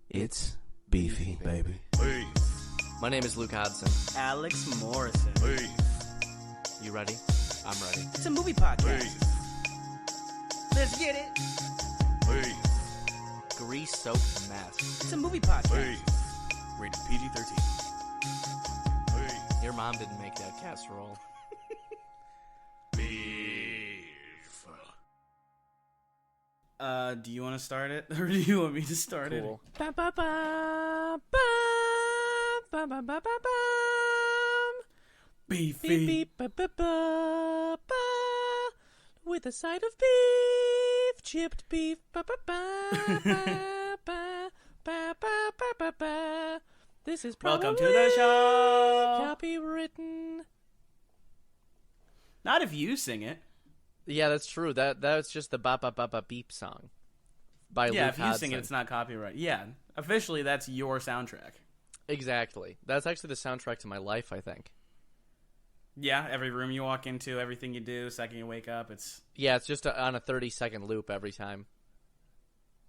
It's beefy, baby. Hey. My name is Luke Hodson. Alex Morrison. Hey. You ready? I'm ready. It's a movie podcast. Hey. Let's get it. Hey. Grease-soaked mess. It's a movie podcast. Hey. Rated PG-13. Hey. Your mom didn't make that casserole. Beef. Do you want to start it, or do you want me to start Cool. it? Beep, Beefy. beep, ba, ba, ba, ba. With a side of beef, chipped beef. Ba, ba, ba, ba, ba, ba, ba, ba, ba, ba. This is probably Welcome to the show. copywritten. Not if you sing it. Yeah, that's true. That's just the ba ba ba ba beep song by Yeah, Luke if you Hodson. sing it, it's not copyright. Yeah, officially, that's your soundtrack. Exactly. That's actually the soundtrack to my life, I think. Yeah, every room you walk into, everything you do, second you wake up, it's... Yeah, it's just on a 30-second loop every time.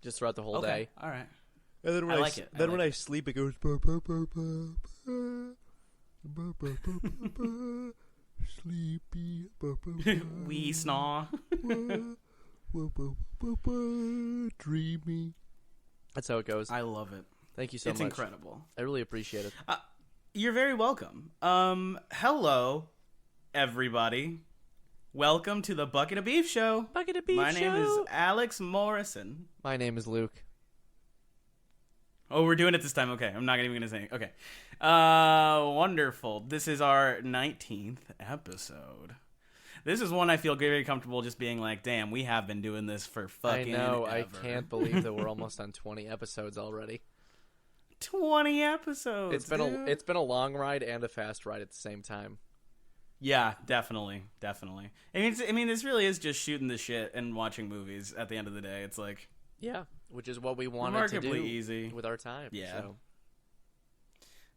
Just throughout the whole Okay, day. all right. And then I like it. Then I when like I sleep, it goes. Ba, ba, ba, ba, ba, ba, ba, ba, ba, ba, sleepy. Ba, ba, ba, We snaw. ba, ba, ba, ba, ba, dreamy. That's how it goes. I love it. Thank you so It's much. incredible. I really appreciate it. You're very welcome. Hello, everybody. Welcome to the Bucket of Beef Show. Bucket of Beef My Show. name is Alex Morrison. My name is Luke. Oh, we're doing it this time. Okay, I'm not even going to say it. Okay. Wonderful. This is our 19th episode. This is one I feel very comfortable just being like, damn, we have been doing this for fucking I know. ever. I can't believe that we're almost on 20 episodes already. 20 episodes. It's been a long ride and a fast ride at the same time. Yeah, definitely. I mean, this really is just shooting the shit and watching movies at the end of the day. It's like... Yeah, which is what we wanted to Remarkably do easy. with our time. Yeah. So.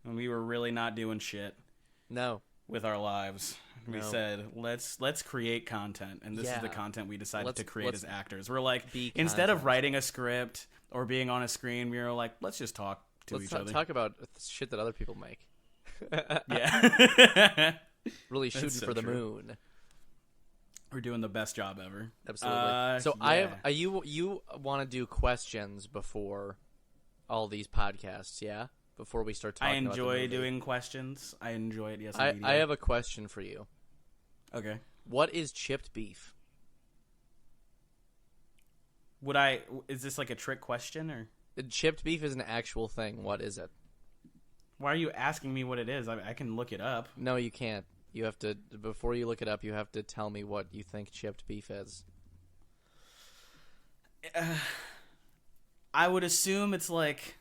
And we were really not doing shit No. with our lives. We No. said, let's create content, and this is the Yeah. content we decided Let's- to create let's as actors. We're like, be instead of content. writing a script or being on a screen, we were like, let's just talk to Let's each other. talk about shit that other people make. Yeah. Really shooting so for the true. moon. We're doing the best job ever. Absolutely. So yeah. you want to do questions before all these podcasts, yeah? Before we start I talking about the enjoy movie. doing questions. I enjoy it, yes, I indeed. have a question for you. Okay. What is chipped beef? Is this like a trick question, or... Chipped beef is an actual thing. What is it? Why are you asking me what it is? I can look it up. No, you can't. You have to, before you look it up, you have to tell me what you think chipped beef is. I would assume it's like,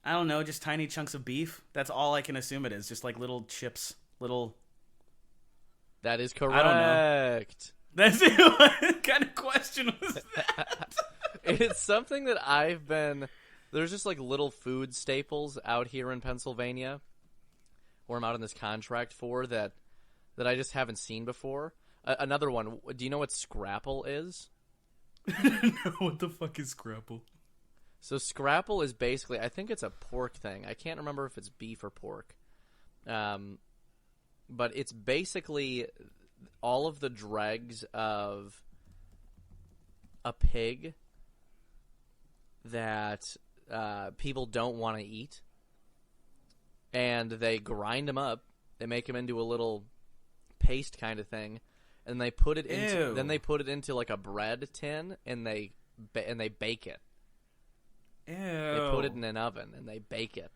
I don't know, just tiny chunks of beef. That's all I can assume it is. Just like little chips, little... That is correct. I don't know. That's it. What kind of question was that? It's something that I've been... There's just like little food staples out here in Pennsylvania where I'm out on this contract for that I just haven't seen before. Another one. Do you know what scrapple is? No, what the fuck is scrapple? So scrapple is basically, I think it's a pork thing. I can't remember if it's beef or pork. But it's basically all of the dregs of a pig that people don't want to eat, and they grind them up. They make them into a little paste kind of thing, and they put it into. Ew. Then they put it into like a bread tin, and they bake it. Ew. They put it in an oven and they bake it,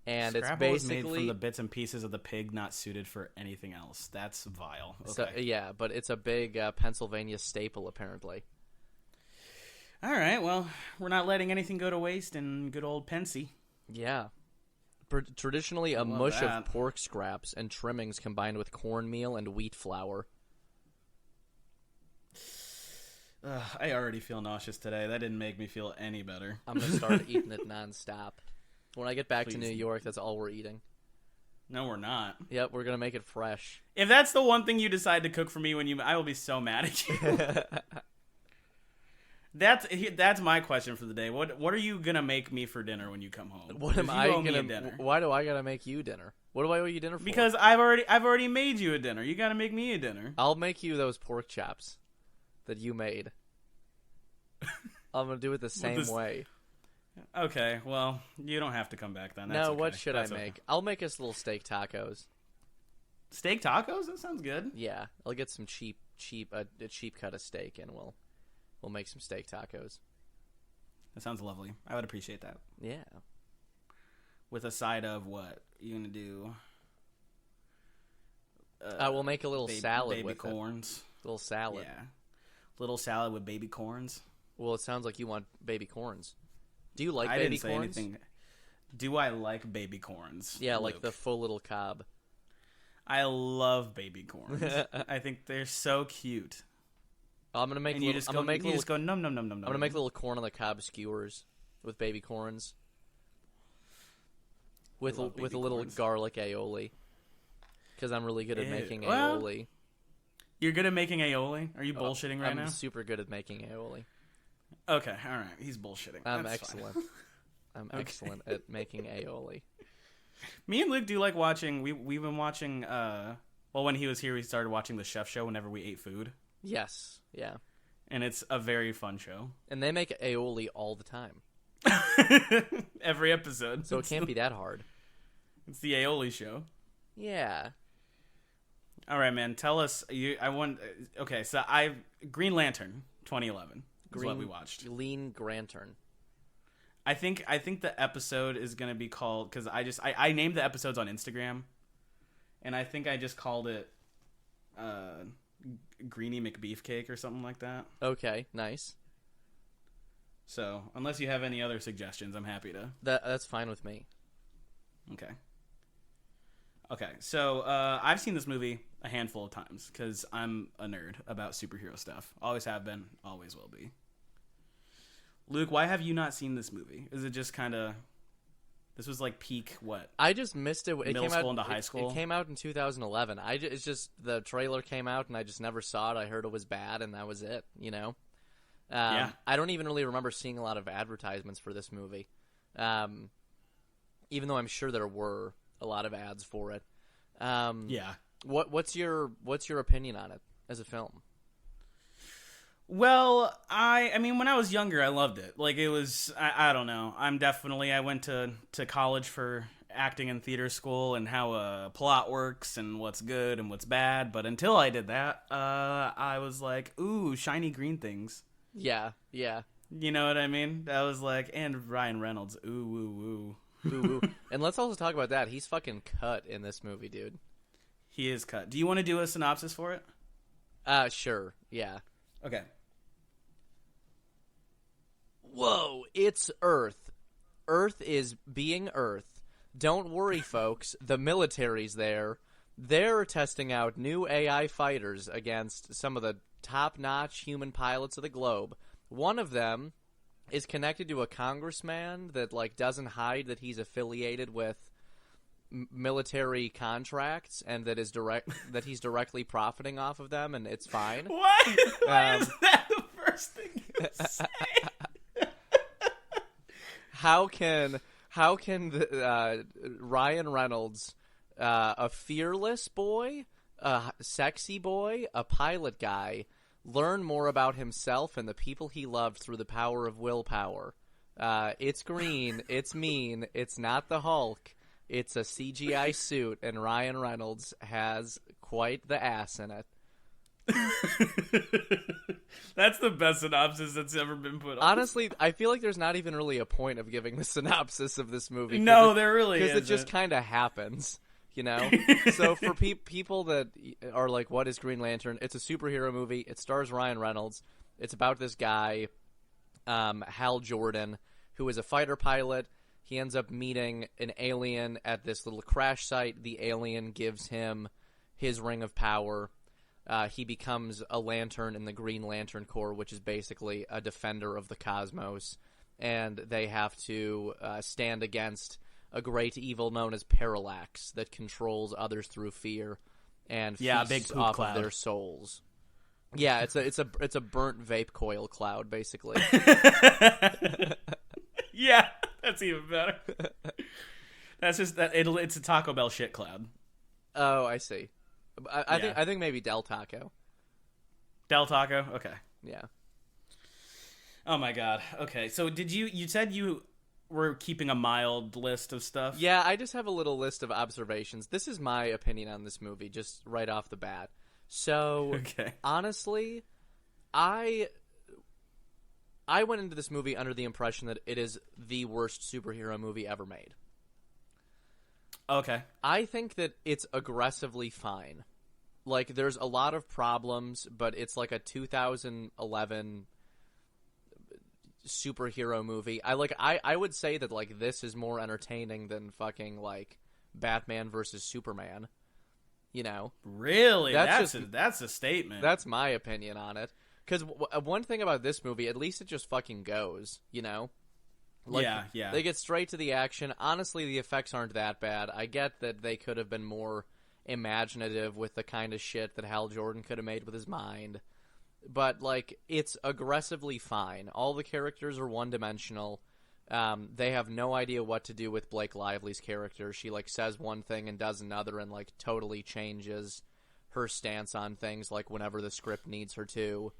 and Scrapple it's is made basically from the bits and pieces of the pig, not suited for anything else. That's vile. Okay. so, yeah, but it's a big Pennsylvania staple apparently. All right, well, we're not letting anything go to waste in good old Pensy. Yeah. Traditionally a Love mush that. of pork scraps and trimmings combined with cornmeal and wheat flour. I already feel nauseous today. That didn't make me feel any better. I'm going to start eating it nonstop. When I get back to Please. New York, that's all we're eating. No, we're not. Yep, we're going to make it fresh. If that's the one thing you decide to cook for me I will be so mad at you. That's my question for the day. What are you gonna make me for dinner when you come home? What am 'Cause I you owe me a gonna? dinner. Why do I gotta make you dinner? What do I owe you dinner for? Because I've already made you a dinner. You gotta make me a dinner. I'll make you those pork chops that you made. I'm gonna do it the same way. Okay, well, you don't have to come back then. That's No, okay. what should That's I okay. make? I'll make us little steak tacos. Steak tacos? That sounds good. Yeah, I'll get some cheap cut of steak, and we'll make some steak tacos. That sounds lovely. I would appreciate that. Yeah. With a side of what? You gonna do? We'll make a little salad baby with corns. it. Little salad. Yeah, little salad with baby corns. Well, it sounds like you want baby corns. Do you like I baby didn't say corns? anything. Do I like baby corns? Yeah, like Luke? the full little cob. I love baby corns. I think they're so cute. I'm gonna make. And you just go num num num num. I'm gonna make little corn on the cob skewers with baby corns. With a little corns. garlic aioli. Because I'm really good at making well, aioli. You're good at making aioli? Are you bullshitting right I'm now? super good at making aioli. Okay, all right. He's bullshitting. I'm That's excellent. fine. I'm excellent at making aioli. Me and Luke do like watching. We've been watching. Well, when he was here, we started watching the Chef Show whenever we ate food, Yes, yeah. and it's a very fun show. And they make aioli all the time. Every episode. So it can't be that hard. It's the aioli show. Yeah. All right, man. Tell us. Okay, so Green Lantern 2011 is what we watched. Lean Grantern. I think the episode is gonna be called because I named the episodes on Instagram, and I think I just called it Greeny McBeefcake or something like that. Okay, nice. So unless you have any other suggestions, I'm happy to. That's fine with me. Okay. So I've seen this movie a handful of times because I'm a nerd about superhero stuff. Always have been, always will be. Luke, why have you not seen this movie? Is it just kind of... This was like peak what? I just missed it. Middle school into high school? It came out in 2011. It's just the trailer came out and I just never saw it. I heard it was bad and that was it, you know? Yeah. I don't even really remember seeing a lot of advertisements for this movie. Even though I'm sure there were a lot of ads for it. Yeah. What's your opinion on it as a film? Well, I mean, when I was younger, I loved it. Like, it was, I don't know. I went to college for acting and theater school and how a plot works and what's good and what's bad. But until I did that, I was like, ooh, shiny green things. Yeah, yeah. You know what I mean? I was like, and Ryan Reynolds, ooh, ooh, ooh. Ooh, ooh. And let's also talk about that. He's fucking cut in this movie, dude. He is cut. Do you want to do a synopsis for it? Sure, yeah. Okay. Whoa, it's Earth. Earth is being Earth. Don't worry, folks. The military's there. They're testing out new AI fighters against some of the top-notch human pilots of the globe. One of them is connected to a congressman that doesn't hide that he's affiliated with military contracts and that he's directly profiting off of them, and it's fine. Why is that the first thing you say? How can Ryan Reynolds, a fearless boy, a sexy boy, a pilot guy, learn more about himself and the people he loved through the power of willpower? It's green, it's mean, it's not the Hulk, it's a CGI suit, and Ryan Reynolds has quite the ass in it. That's the best synopsis that's ever been put on. Honestly, I feel like there's not even really a point of giving the synopsis of this movie. No, there really isn't. Because it just kind of happens, you know? So for people that are like, what is Green Lantern? It's a superhero movie. It stars Ryan Reynolds. It's about this guy, Hal Jordan, who is a fighter pilot. He ends up meeting an alien at this little crash site. The alien gives him his ring of power. He becomes a lantern in the Green Lantern Corps, which is basically a defender of the cosmos. And they have to stand against a great evil known as Parallax that controls others through fear and feasts big poop off cloud. of their souls. Yeah, it's a burnt vape coil cloud, basically. Yeah, that's even better. That's just that it's a Taco Bell shit cloud. Oh, I see. I think maybe Del Taco. Del Taco? Okay. Yeah. Oh my god. Okay. So you said you were keeping a mild list of stuff? Yeah, I just have a little list of observations. This is my opinion on this movie, just right off the bat. So, Okay. honestly, I went into this movie under the impression that it is the worst superhero movie ever made. Okay. I think that it's aggressively fine. Like, there's a lot of problems, but it's like a 2011 superhero movie. I would say that, like, this is more entertaining than fucking, like, Batman versus Superman. You know? Really? That's That's a statement. That's my opinion on it. Because one thing about this movie, at least it just fucking goes, you know? Like, yeah. They get straight to the action. Honestly, the effects aren't that bad. I get that they could have been more imaginative with the kind of shit that Hal Jordan could have made with his mind. But, like, it's aggressively fine. All the characters are one-dimensional. They have no idea what to do with Blake Lively's character. She, like, says one thing and does another and, like, totally changes her stance on things, like, whenever the script needs her to.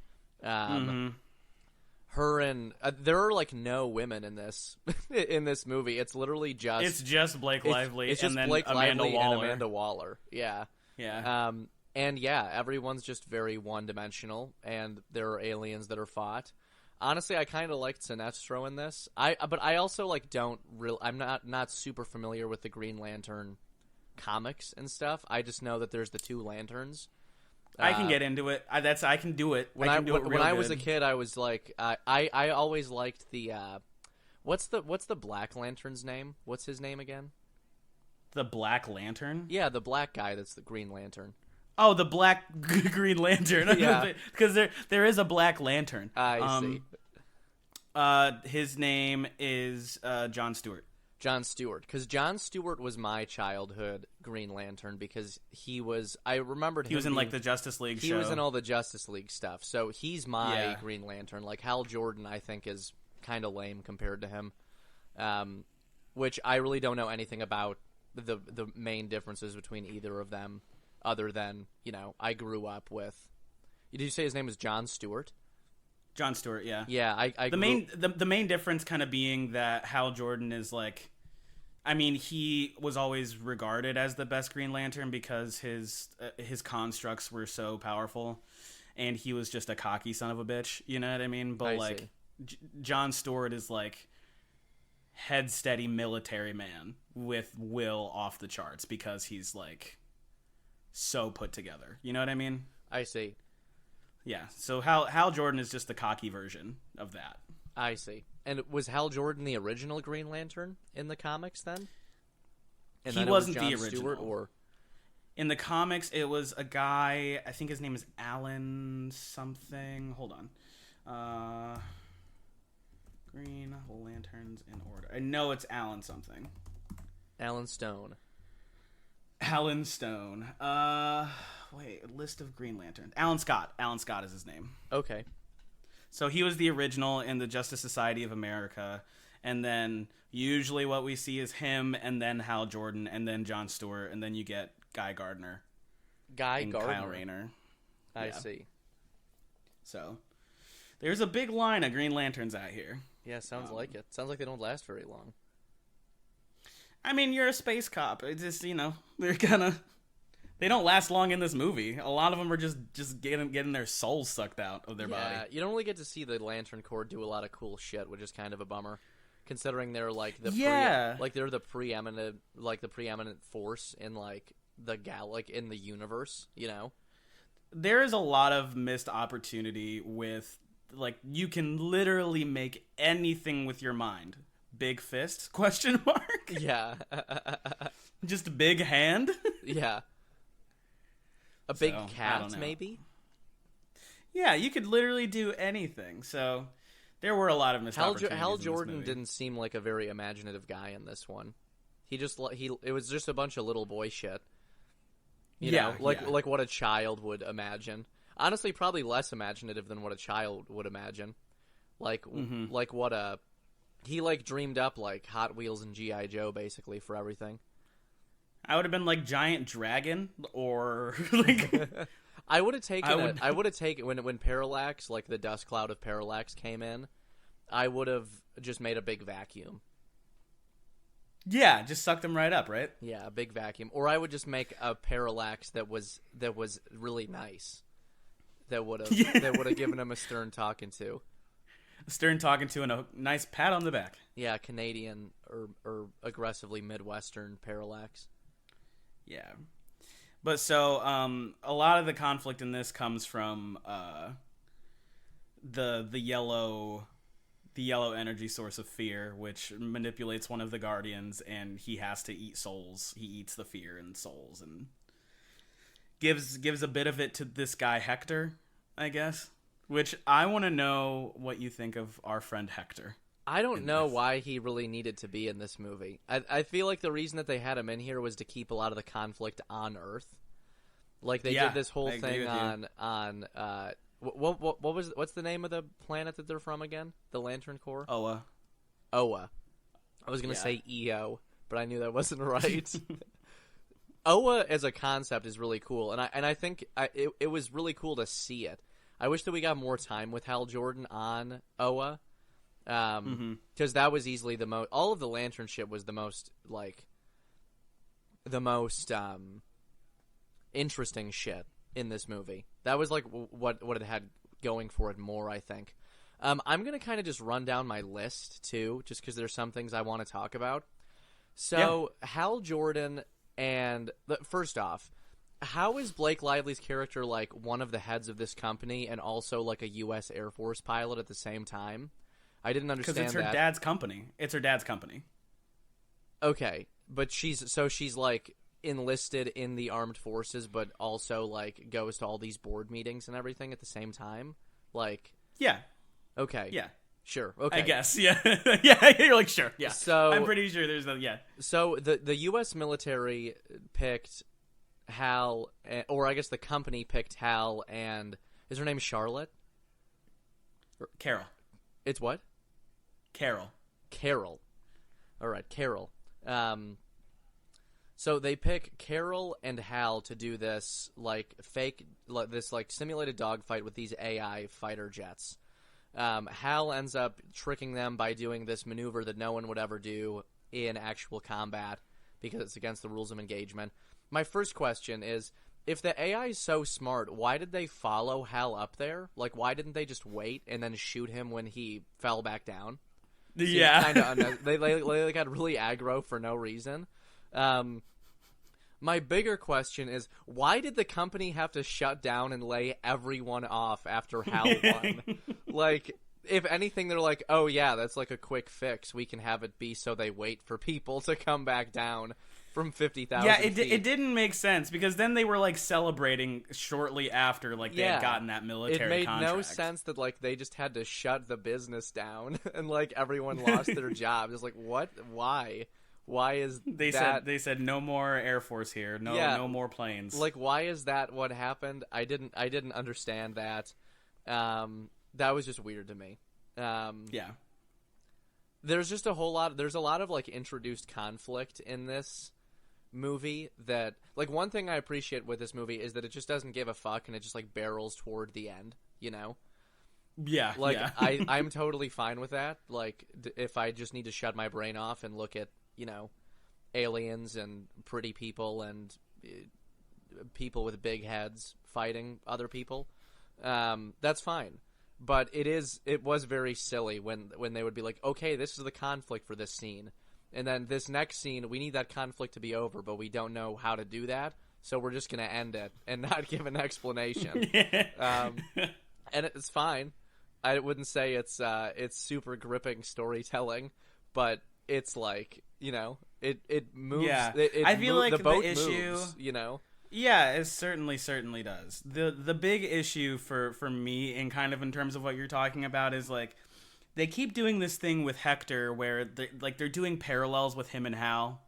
Her and there are, like, no women in this in this movie. It's literally just... It's just Blake Lively it's just and then Blake Amanda Lively Waller. and Amanda Waller. Yeah. Yeah. And yeah, everyone's just very one-dimensional, and there are aliens that are fought. Honestly, I kind of liked Sinestro in this. But I also like I'm not super familiar with the Green Lantern comics and stuff. I just know that there's the two lanterns. I can get into it. I can do it. When I was a kid, I was like, I always liked the what's the Black Lantern's name? What's his name again? The Black Lantern? Yeah, the black guy that's the Green Lantern. Oh, the Black Green Lantern. Yeah. Because there is a Black Lantern. I see. His name is John Stewart. John Stewart, because John Stewart was my childhood Green Lantern because I remembered he was in like the Justice League show. He was in all the Justice League stuff, so he's my Yeah. Green Lantern. Like Hal Jordan, I think is kind of lame compared to him, which I really don't know anything about the main differences between either of them, other than I grew up with. Did you say his name was John Stewart? John Stewart, yeah. Yeah, the main difference kind of being that Hal Jordan is like, I mean, he was always regarded as the best Green Lantern because his constructs were so powerful, and he was just a cocky son of a bitch. You know what I mean? But I see. John Stewart is like head steady military man with will off the charts because he's like so put together. You know what I mean? I see. Yeah, so Hal Jordan is just the cocky version of that. I see. And was Hal Jordan the original Green Lantern in the comics then? And He then wasn't it was the John original. Stewart, or In the comics, it was a guy, I think his name is Alan something. Hold on. Green Lanterns in order. I know it's Alan something. Alan Stone. Alan Stone. Wait, list of Green Lanterns. Alan Scott. Alan Scott is his name. Okay. So he was the original in the Justice Society of America, and then usually what we see is him, and then Hal Jordan, and then John Stewart, and then you get Guy Gardner. Guy Gardner. Kyle Rayner. I Yeah. see. So there's a big line of Green Lanterns out here. Yeah, sounds like it. Sounds like they don't last very long. I mean, you're a space cop. It's just, they're they don't last long in this movie. A lot of them are just getting their souls sucked out of their body. You don't really get to see the Lantern Corps do a lot of cool shit, which is kind of a bummer, considering they're like they're the preeminent force in like in the universe. There is a lot of missed opportunity with, like, you can literally make anything with your mind. Big fist? Question mark? Yeah. Just a big hand? Yeah. A big So, I cat, don't know. maybe? Yeah, you could literally do anything. So there were a lot of missed opportunities. Hal in this Jordan movie. didn't seem like a very imaginative guy in this one. It was just a bunch of little boy shit. You know, like what a child would imagine. Honestly, probably less imaginative than what a child would imagine. Like what he like dreamed up like Hot Wheels and G.I. Joe basically for everything. I would have been like giant dragon or like I would have taken I would have taken when Parallax, like the dust cloud of Parallax came in, I would have just made a big vacuum. yeah, just sucked them right up, right? Yeah, a big vacuum. Or I would just make a Parallax that was really nice. That would have given him a stern talking to. A stern talking to and a nice pat on the back. Yeah, Canadian or aggressively Midwestern Parallax. Yeah. But so a lot of the conflict in this comes from the yellow energy source of fear, which manipulates one of the guardians, and he has to eat souls. He eats the fear and souls, and gives a bit of it to this guy Hector, I guess. Which I want to know what you think of our friend Hector. I don't know why he really needed to be in this movie. I feel like the reason that they had him in here was to keep a lot of the conflict on Earth. Like they did this whole thing on what's the name of the planet that they're from again? The Lantern Corps? Oa. I was gonna say EO, but I knew that wasn't right. Oa as a concept is really cool, and I think it was really cool to see it. I wish that we got more time with Hal Jordan on Oa. Because that was easily the most. All of the Lantern shit was the most interesting shit in this movie. That was like what it had going for it more, I think. I'm gonna kind of just run down my list too, just because there's some things I want to talk about. So Hal Jordan and first off, how is Blake Lively's character like one of the heads of this company and also like a U.S. Air Force pilot at the same time? I didn't understand that. Because it's her dad's company. It's her dad's company. Okay, but she's like enlisted in the armed forces, but also like goes to all these board meetings and everything at the same time. Like, yeah, okay, yeah, sure, okay, I guess, yeah, yeah. You're like, sure, yeah. So I'm pretty sure there's So the U.S. military picked Hal, or I guess the company picked Hal, and is her name Charlotte? Carol. It's what? Carol. All right, Carol. So they pick Carol and Hal to do this simulated dogfight with these AI fighter jets. Hal ends up tricking them by doing this maneuver that no one would ever do in actual combat because it's against the rules of engagement. My first question is, if the AI is so smart, why did they follow Hal up there? Like, why didn't they just wait and then shoot him when he fell back down? Yeah. They got really aggro for no reason. My bigger question is, why did the company have to shut down and lay everyone off after Hal won? Like, if anything, they're like, oh yeah, that's like a quick fix. We can have it be so they wait for people to come back down from 50,000 Yeah, feet. it didn't make sense because then they were like celebrating shortly after they had gotten that military It made contract. no sense that like they just had to shut the business down and like everyone lost their jobs. It's like, what? Why? Why is they said no more Air Force here, no more planes. Like, why is that what happened? I didn't understand that. That was just weird to me. Yeah. There's just a lot of like introduced conflict in this movie that, like, one thing I appreciate with this movie is that it just doesn't give a fuck and it just like barrels toward the end, you know? Yeah. Like, yeah. I'm totally fine with that. Like, if I just need to shut my brain off and look at, you know, aliens and pretty people and people with big heads fighting other people, that's fine. But it was very silly when they would be like, okay, this is the conflict for this scene. And then this next scene, we need that conflict to be over, but we don't know how to do that, so we're just going to end it and not give an explanation. And it's fine. I wouldn't say it's super gripping storytelling, but it's like, you know, it moves. Yeah. I feel like the boat the issue, moves, you know. Yeah, it certainly does. The big issue for me, and kind of in terms of what you're talking about, is like they keep doing this thing with Hector where they're doing parallels with him and Hal,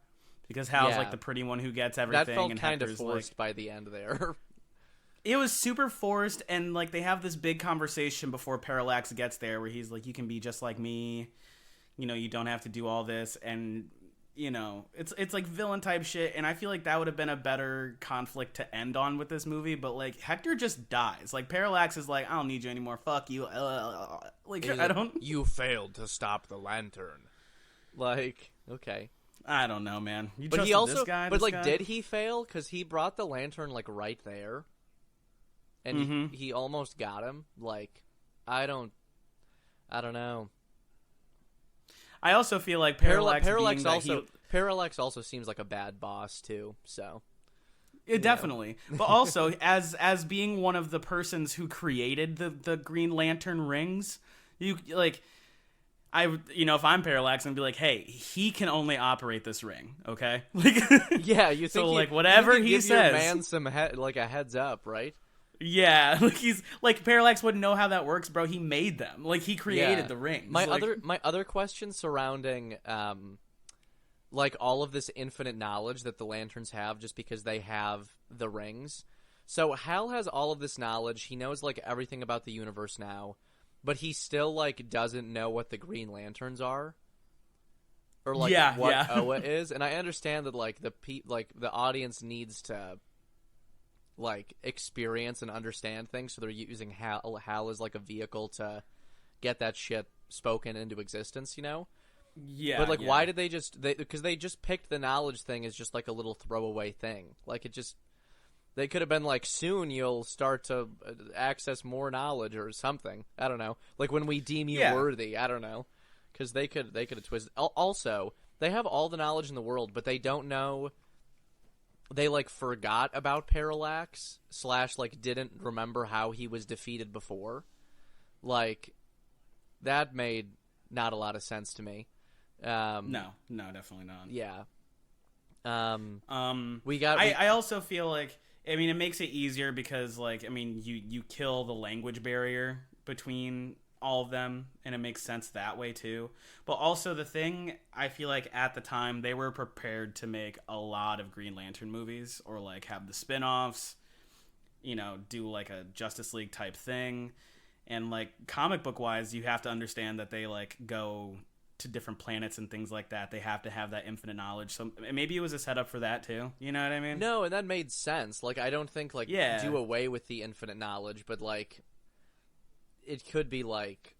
because Hal's like the pretty one who gets everything. That felt and kind Hector's of forced by the end there. it was super forced, and like they have this big conversation before Parallax gets there, where he's like, "You can be just like me, you don't have to do all this," and it's like villain type shit, and I feel like that would have been a better conflict to end on with this movie. But like Hector just dies. Like Parallax is like, "I don't need you anymore. Fuck you." Like I don't. You failed to stop the lantern. Like, okay. I don't know, man. You But trusted he also, this guy? but this like, guy? did he fail? Because he brought the lantern like right there, and he almost got him. Like, I don't know. I also feel like Parallax Also seems like a bad boss too. So definitely, but also as being one of the persons who created the Green Lantern rings, you like. If I'm Parallax, I'm be like, hey, he can only operate this ring, okay? Like, yeah, you think so like whatever he give says, your man some like a heads up, right? Yeah, like he's like Parallax wouldn't know how that works, bro. He made them, like he created the rings. My other question surrounding like all of this infinite knowledge that the lanterns have just because they have the rings. So Hal has all of this knowledge. He knows like everything about the universe now. But he still, like, doesn't know what the Green Lanterns are, or like what Oa is. And I understand that, like, the audience needs to, like, experience and understand things, so they're using Hal as like a vehicle to get that shit spoken into existence, Yeah. But like, why did they just? Because they just picked the knowledge thing as just like a little throwaway thing. Like it just. They could have been like, soon you'll start to access more knowledge or something. I don't know. Like when we deem you worthy. I don't know. Because they could have twisted. Also, they have all the knowledge in the world, but they don't know. They like forgot about Parallax / like didn't remember how he was defeated before. Like that made not a lot of sense to me. No, definitely not. Yeah. I also feel like. I mean, it makes it easier because, like, I mean, you kill the language barrier between all of them, and it makes sense that way, too. But also, the thing, I feel like, at the time, they were prepared to make a lot of Green Lantern movies, or, like, have the spin-offs, do, like, a Justice League type thing. And, like, comic book-wise, you have to understand that they, like, go to different planets and things like that. They have to have that infinite knowledge. So maybe it was a setup for that too. You know what I mean? No, and that made sense. Like I don't think like do away with the infinite knowledge, but like it could be like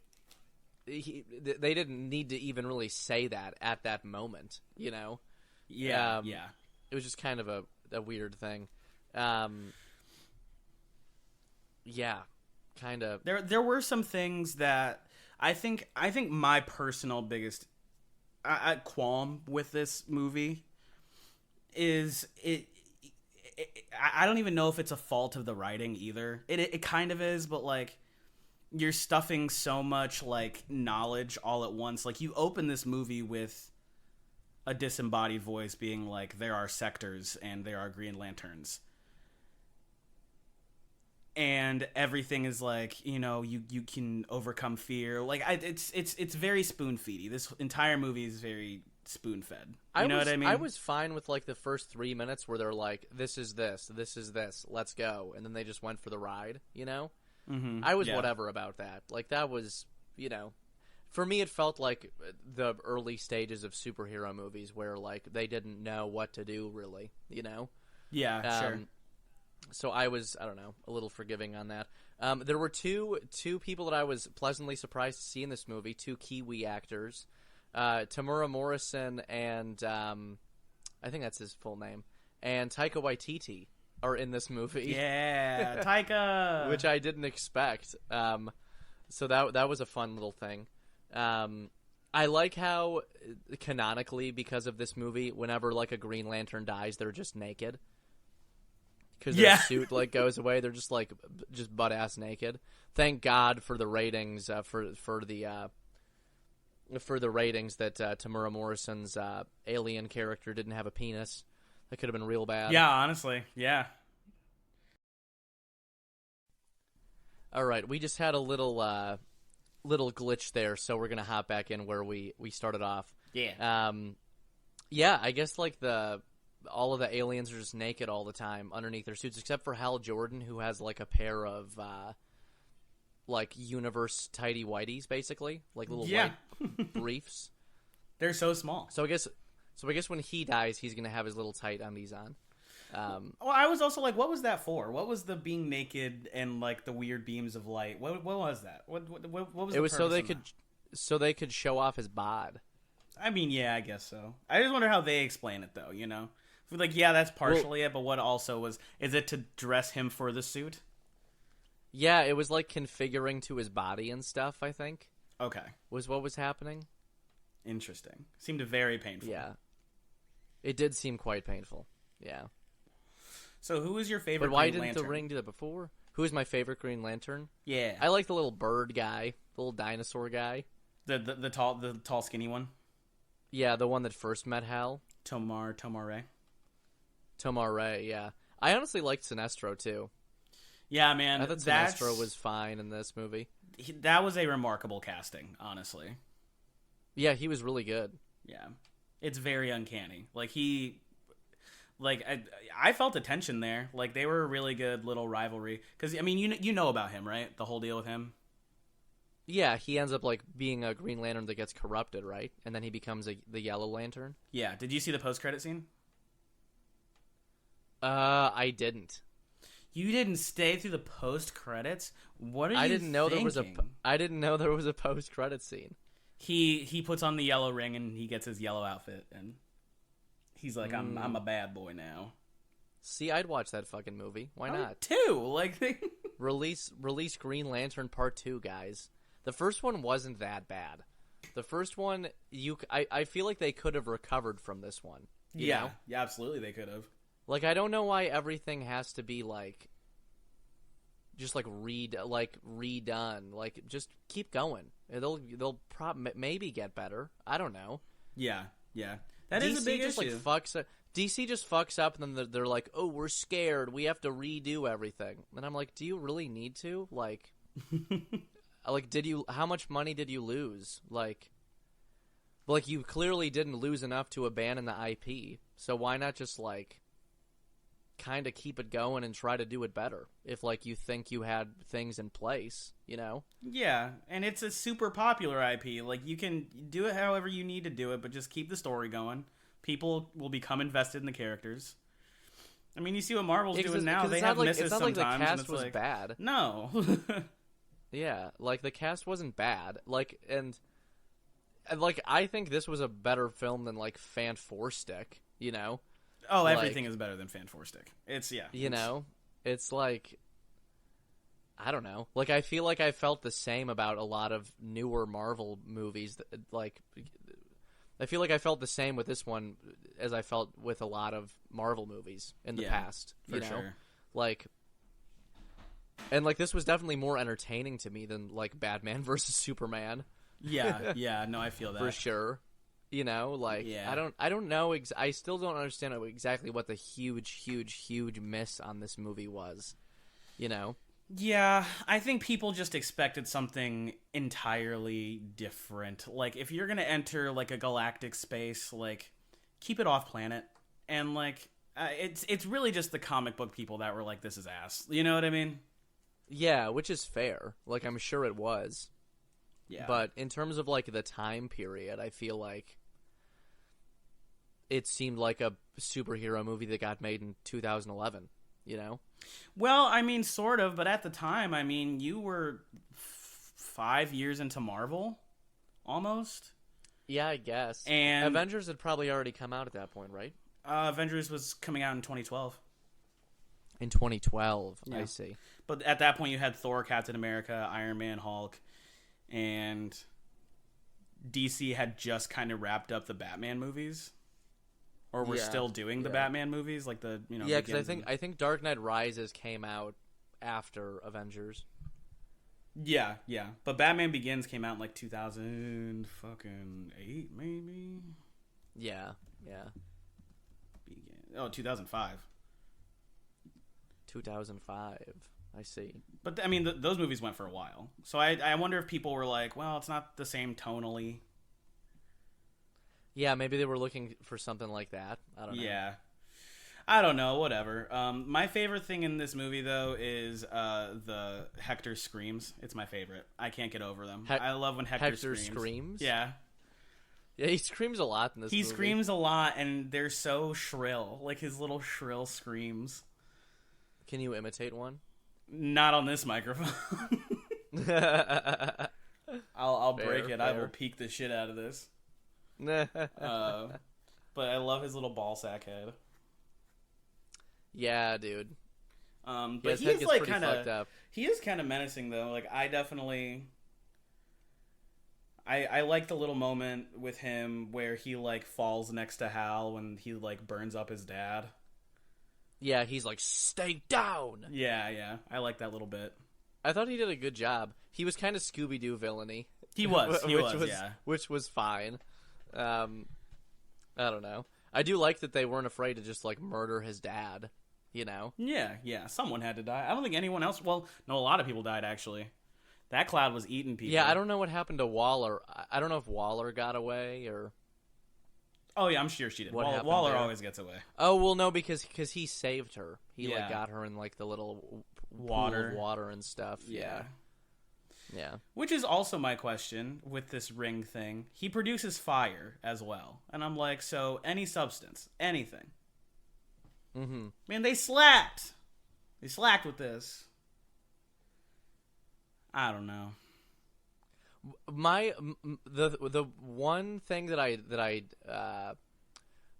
they didn't need to even really say that at that moment. Yeah. It was just kind of a weird thing. Yeah, kind of. There were some things that. I think my personal biggest qualm with this movie is I don't even know if it's a fault of the writing either. It kind of is, but like you're stuffing so much like knowledge all at once. Like you open this movie with a disembodied voice being like, there are sectors and there are Green Lanterns. And everything is like, you can overcome fear. Like it's very spoon feedy. This entire movie is very spoon fed. You know what I mean? I was fine with like the first 3 minutes where they're like, this is this, let's go, and then they just went for the ride. Mm-hmm. I was whatever about that. Like that was, for me it felt like the early stages of superhero movies where like they didn't know what to do really. Yeah, sure. So I was, I don't know, a little forgiving on that. There were two people that I was pleasantly surprised to see in this movie, two Kiwi actors. Tamura Morrison and, I think that's his full name, and Taika Waititi are in this movie. Yeah, Taika! Which I didn't expect. So that was a fun little thing. I like how, canonically, because of this movie, whenever, like, a Green Lantern dies, they're just naked. Because their suit like goes away, they're just like butt ass naked. Thank God for the ratings for the ratings that Tamura Morrison's alien character didn't have a penis. That could have been real bad. Yeah, honestly, yeah. All right, we just had a little glitch there, so we're gonna hop back in where we started off. Yeah. Yeah, I guess like the all of the aliens are just naked all the time underneath their suits, except for Hal Jordan, who has like a pair of like universe tidy whities, basically, like little white briefs. They're so small. So I guess when he dies, he's gonna have his little tight undies on. Well, I was also like, what was that for? What was the being naked and like the weird beams of light? What was that? What was it the was purpose so they could show off his bod. I mean, yeah, I guess so. I just wonder how they explain it, though, you know? Like, yeah, that's partially it, but what also was... Is it to dress him for the suit? Yeah, it was like configuring to his body and stuff, I think. Okay. Was what was happening. Interesting. Seemed very painful. Yeah. It did seem quite painful. Yeah. So who was your favorite But why Green didn't Lantern? the Ring do that before? Who is my favorite Green Lantern? Yeah. I like the little bird guy, the little dinosaur guy. The tall skinny one? Yeah, the one that first met Hal. Tomar Ray, yeah. I honestly liked Sinestro, too. Yeah, man. I thought Sinestro was fine in this movie. That was a remarkable casting, honestly. Yeah, he was really good. Yeah. It's very uncanny. Like, I felt the tension there. Like, they were a really good little rivalry. Because, I mean, you know about him, right? The whole deal with him? Yeah, he ends up like being a Green Lantern that gets corrupted, right? And then he becomes the Yellow Lantern. Yeah. Did you see the post-credit scene? I didn't. You didn't stay through the post-credits? What are you I didn't know thinking? I didn't know there was a post-credit scene. He puts on the yellow ring and he gets his yellow outfit and he's like, I'm a bad boy now. See, I'd watch that fucking movie. Why not? Too. Like release Green Lantern Part 2, guys. The first one wasn't that bad. The first one, I feel like they could have recovered from this one. You know? Yeah, absolutely they could have. Like, I don't know why everything has to be like, just like redone. Like, just keep going. They'll maybe get better. I don't know. Yeah. That is a big just issue. DC just fucks up, and then they're like, "Oh, we're scared. We have to redo everything." And I'm like, "Do you really need to? Like, how much money did you lose? Like, you clearly didn't lose enough to abandon the IP. So why not just like kind of keep it going and try to do it better? If like you think you had things in place, you know?" Yeah, and it's a super popular IP. Like, you can do it however you need to do it, but just keep the story going. People will become invested in the characters. I mean, you see what Marvel's doing now. They have misses sometimes. It's not like the cast was like, bad. No. Yeah, like the cast wasn't bad. Like and like I think this was a better film than like Fan Four Stick. You know? Oh, everything is better than Fan Four Stick. It's You know, it's like I don't know. Like I feel like I felt the same about a lot of newer Marvel movies. Like I feel like I felt the same with this one as I felt with a lot of Marvel movies in the past. You know, sure. Like, and like this was definitely more entertaining to me than like Batman versus Superman. Yeah, no, I feel that for sure. You know, like I don't know. I still don't understand exactly what the huge miss on this movie was. You know. Yeah, I think people just expected something entirely different. Like, if you're gonna enter like a galactic space, like keep it off planet, and like it's really just the comic book people that were like, "This is ass." You know what I mean? Yeah, which is fair. Like, I'm sure it was. Yeah. But in terms of like the time period, I feel like it seemed like a superhero movie that got made in 2011. You know? Well, I mean, sort of, but at the time, I mean, you were 5 years into Marvel, almost. Yeah, I guess. And Avengers had probably already come out at that point, right? Avengers was coming out in 2012. In 2012, Yeah. I see. But at that point, you had Thor, Captain America, Iron Man, Hulk, and DC had just kind of wrapped up the Batman movies. Or we're still doing the Batman movies, like the Yeah, because I think Dark Knight Rises came out after Avengers. Yeah, but Batman Begins came out in like 2008, maybe. Yeah. 2005. 2005. I see. But I mean, those movies went for a while, so I wonder if people were like, well, it's not the same tonally. Yeah, maybe they were looking for something like that. I don't know. Yeah. I don't know, whatever. My favorite thing in this movie, though, is the Hector screams. It's my favorite. I can't get over them. I love when Hector screams? Yeah. Yeah, he screams a lot in this movie. He screams a lot, and they're so shrill. Like, his little shrill screams. Can you imitate one? Not on this microphone. I'll break it. I will peek the shit out of this. But I love his little ball sack head. Yeah, dude. But he is like kind of he is kind of menacing though. Like I definitely I like the little moment with him where he like falls next to Hal when he like burns up his dad. Yeah, he's like, "Stay down." Yeah. I like that little bit. I thought he did a good job. He was kind of Scooby-Doo villainy. He was, yeah. Which was fine. I don't know. I do like that they weren't afraid to just like murder his dad, you know? Yeah. Someone had to die. I don't think anyone else. Well, no, a lot of people died actually. That cloud was eating people. Yeah, I don't know what happened to Waller. I don't know if Waller got away or. Oh yeah, I'm sure she did. Waller always gets away. Oh well, no, because he saved her. He Yeah. like got her in like the little Water. pool of water and stuff. Yeah. Which is also my question with this ring thing. He produces fire as well. And I'm like, so any substance, anything. Mm-hmm. Man, they slacked. They slacked with this. I don't know. The one thing the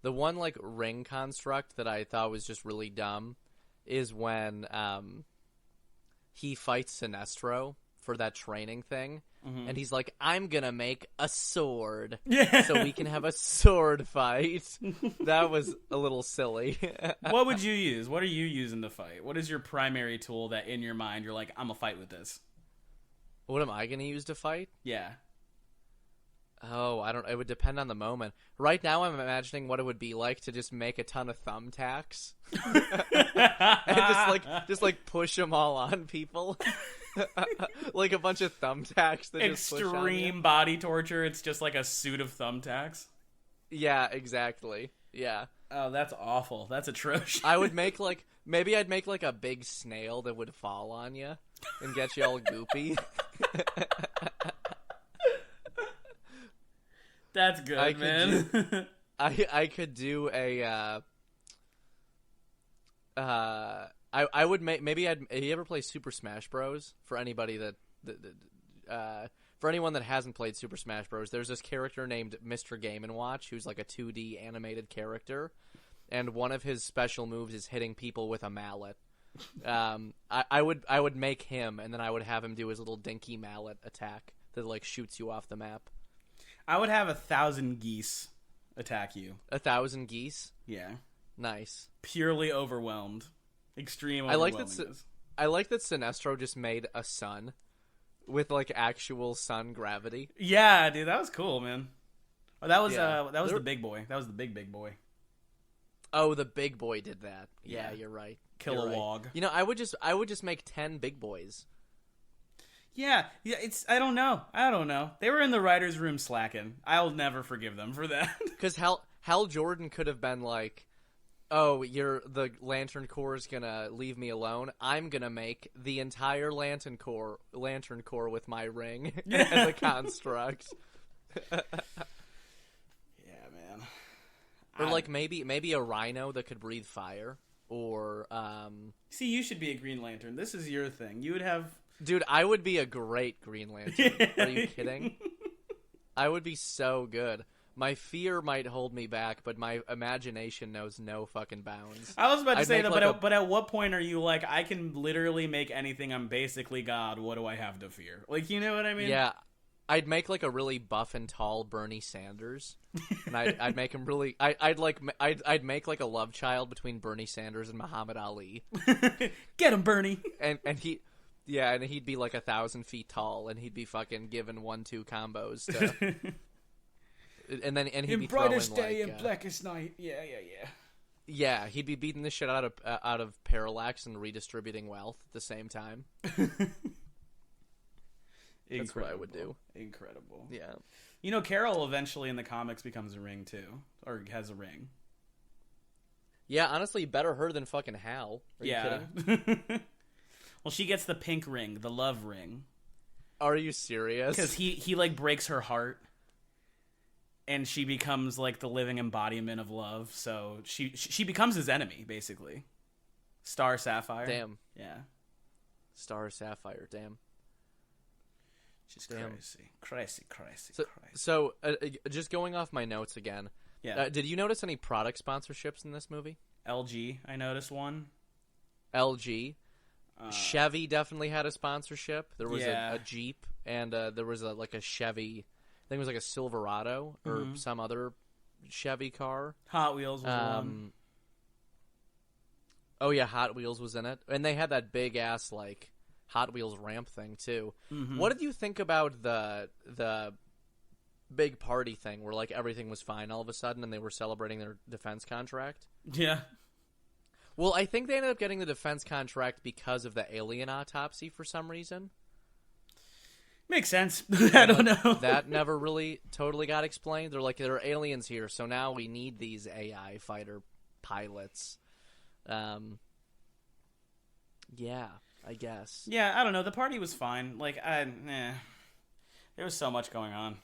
one like ring construct that I thought was just really dumb is when he fights Sinestro for that training thing, and he's like, "I'm gonna make a sword, so we can have a sword fight." That was a little silly. What would you use? What are you using to fight? What is your primary tool that in your mind you're like, I'm gonna fight with this? What am I gonna use to fight? Yeah. Oh, I don't. It would depend on the moment. Right now, I'm imagining what it would be like to just make a ton of thumbtacks and just push them all on people, like a bunch of thumbtacks. That just push on you. Extreme body torture. It's just like a suit of thumbtacks. Yeah, exactly. Yeah. Oh, that's awful. That's atrocious. I would make maybe I'd make like a big snail that would fall on you and get you all goopy. That's good, man. I could do a. I would make maybe I'd. You ever play Super Smash Bros? For anybody for anyone that hasn't played Super Smash Bros, there's this character named Mr. Game & Watch who's like a 2D animated character, and one of his special moves is hitting people with a mallet. I would make him, and then I would have him do his little dinky mallet attack that like shoots you off the map. I would have 1,000 geese attack you. 1,000 geese? Yeah. Nice. Purely overwhelmed. Extreme I like overwhelmingness. that Sinestro just made a sun with like actual sun gravity. Yeah, dude, that was cool, man. Oh, that was the big boy. That was the big boy. Oh, the big boy did that. Yeah, Yeah. you're right. Kill a log. You know, I would just make 10 big boys. Yeah, it's I don't know. They were in the writer's room slacking. I'll never forgive them for that. Because Hal Jordan could have been like, "Oh, the Lantern Corps is gonna leave me alone. I'm gonna make the entire Lantern Corps with my ring as a construct." Yeah, man. Or like maybe a rhino that could breathe fire. Or See, you should be a Green Lantern. This is your thing. You would have. Dude, I would be a great Green Lantern. Are you kidding? I would be so good. My fear might hold me back, but my imagination knows no fucking bounds. I was about to say that, like but at what point are you like, I can literally make anything, I'm basically God, what do I have to fear? Like, you know what I mean? Yeah. I'd make like a really buff and tall Bernie Sanders, and I'd make him really. I'd make like a love child between Bernie Sanders and Muhammad Ali. Get him, Bernie. And he'd be like 1,000 feet tall, and he'd be fucking giving 1-2 combos. And he'd in be brightest throwing, day like, and blackest night. Yeah. Yeah, he'd be beating the shit out of Parallax and redistributing wealth at the same time. That's what I would do. Incredible. Yeah. You know, Carol eventually in the comics becomes a ring too, or has a ring. Yeah, honestly, better her than fucking Hal. Are you kidding? Well, she gets the pink ring, the love ring. Are you serious? Because he like breaks her heart, and she becomes like the living embodiment of love. So she becomes his enemy, basically. Star Sapphire. Damn. Yeah. Star Sapphire. Damn. She's Damn. crazy. So just going off my notes again. Yeah. Did you notice any product sponsorships in this movie? LG, I noticed one. LG. Chevy definitely had a sponsorship. There was Yeah. a Jeep, and there was a Chevy. I think it was like a Silverado or some other Chevy car. Hot Wheels was one. Oh yeah, Hot Wheels was in it, and they had that big ass like Hot Wheels ramp thing too. Mm-hmm. What did you think about the big party thing where like everything was fine all of a sudden and they were celebrating their defense contract? Yeah. Well, I think they ended up getting the defense contract because of the alien autopsy for some reason. Makes sense. I don't know. That never really totally got explained. They're like, there are aliens here, so now we need these AI fighter pilots. Yeah, I guess. Yeah, I don't know. The party was fine. Like, there was so much going on.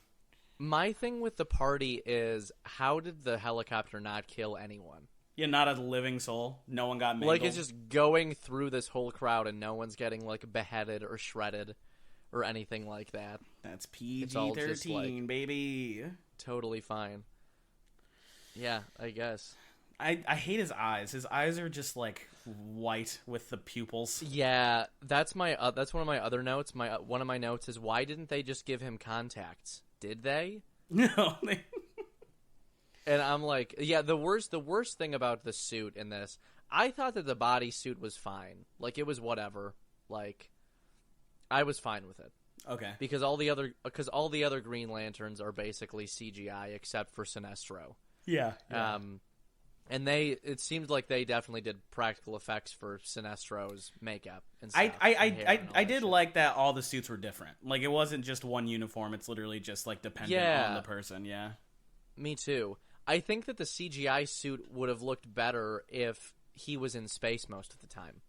My thing with the party is, how did the helicopter not kill anyone? Yeah, not a living soul. No one got mangled. Like, it's just going through this whole crowd and no one's getting, like, beheaded or shredded or anything like that. That's all just, PG-13, like, baby. Totally fine. Yeah, I guess. I hate his eyes. His eyes are just, like, white with the pupils. Yeah, that's one of my other notes. One of my notes is, why didn't they just give him contacts? Did they? No. And I'm like, yeah, the worst thing about the suit in this, I thought that the bodysuit was fine. Like, it was whatever. Like, I was fine with it. Okay. Because all the other Green Lanterns are basically CGI except for Sinestro. Yeah. And it seemed like they definitely did practical effects for Sinestro's makeup and stuff. I did like that all the suits were different. Like, it wasn't just one uniform. It's literally just, like, dependent on the person. Yeah. Me too. I think that the CGI suit would have looked better if he was in space most of the time.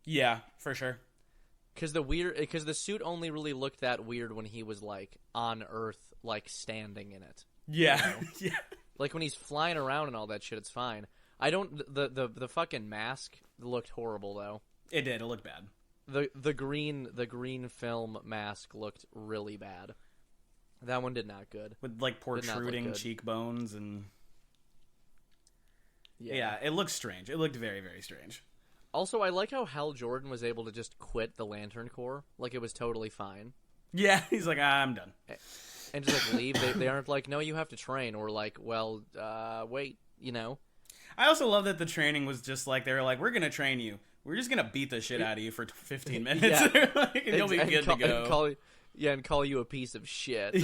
Yeah, for sure. Because the suit only really looked that weird when he was, like, on Earth, like, standing in it. Yeah. You know? Yeah. Like, when he's flying around and all that shit, it's fine. The fucking mask looked horrible, though. It did. It looked bad. The green film mask looked really bad. That one did not good. With, like, protruding cheekbones and... Yeah, it looked strange. It looked very, very strange. Also, I like how Hal Jordan was able to just quit the Lantern Corps. Like, it was totally fine. Yeah, he's like, I'm done. And just, like, leave. They aren't like, no, you have to train. Or, like, well, wait, you know? I also love that the training was just like, they were like, we're going to train you. We're just going to beat the shit out of you for 15 minutes. Yeah. Like, and you'll be good to go. And call you a piece of shit.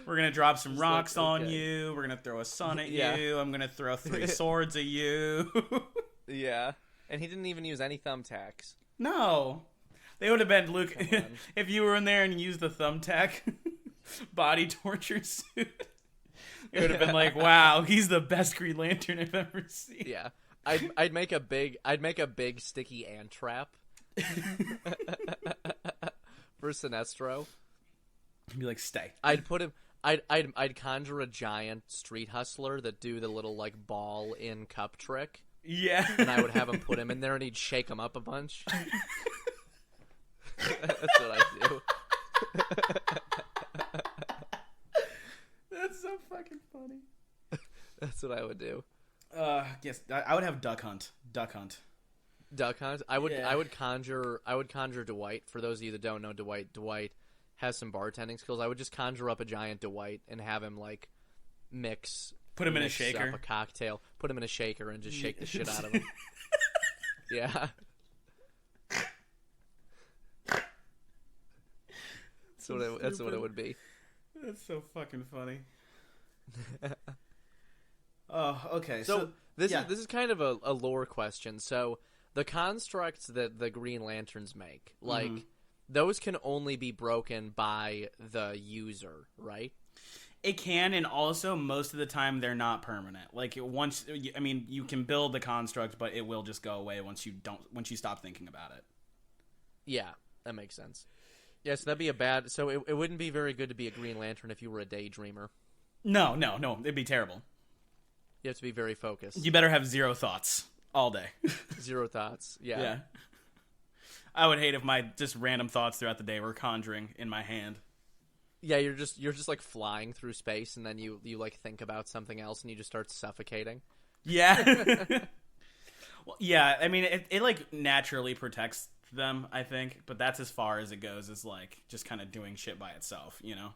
We're going to drop some rocks like, on okay. you. We're going to throw a sun at Yeah. you. I'm going to throw 3 swords at you. Yeah. And he didn't even use any thumbtacks. No. They would have been, Luke, if you were in there and used the thumbtack body torture suit, it would have been like, wow, he's the best Green Lantern I've ever seen. Yeah. I'd make a big sticky ant trap for Sinestro. He'd be like, stay. I'd conjure a giant street hustler that do the little like ball in cup trick. Yeah. And I would have him put him in there and he'd shake him up a bunch. That's what I do. That's so fucking funny. That's what I would do. Yes, I would have Duck Hunt. Duck Hunt. I would conjure Dwight. For those of you that don't know Dwight has some bartending skills. I would just conjure up a giant Dwight and have him like put him in a shaker, up a cocktail, put him in a shaker, and just shake the shit out of him. Yeah. That's what it would be. That's so fucking funny. Oh, okay. So this is kind of a lore question. So the constructs that the Green Lanterns make, like those can only be broken by the user, right? It can, and also most of the time they're not permanent. Like once, I mean, you can build the construct, but it will just go away once you stop thinking about it. Yeah, that makes sense. Yeah, so that'd be a bad. So it wouldn't be very good to be a Green Lantern if you were a daydreamer. No, it'd be terrible. You have to be very focused. You better have zero thoughts all day. Zero thoughts. Yeah. Yeah. I would hate if my just random thoughts throughout the day were conjuring in my hand. Yeah, you're just like flying through space, and then you like think about something else, and you just start suffocating. Yeah. Well, yeah, I mean, it like naturally protects them, I think, but that's as far as it goes, is like just kind of doing shit by itself, you know?